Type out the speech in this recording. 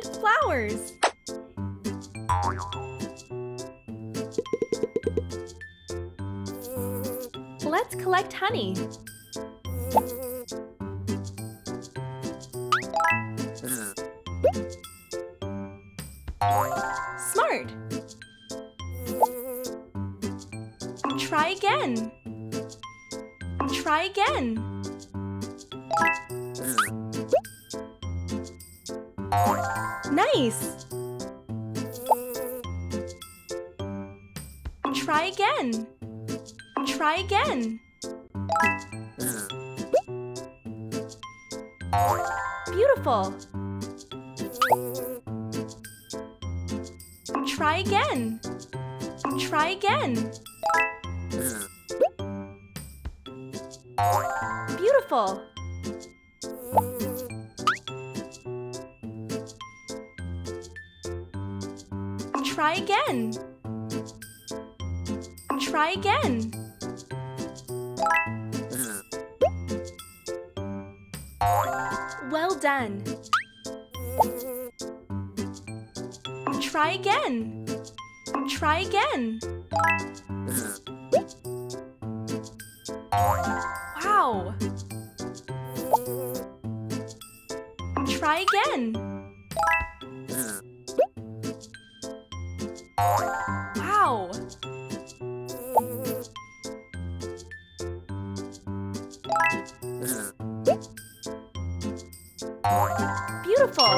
Flowers. Let's collect honey. Smart. Try again. Try again. Nice. Try again. Try again. Beautiful. Try again. Try again. Beautiful. Try again. Try again. Well done. Try again. Try again. Wow. Try again. Wow. Beautiful.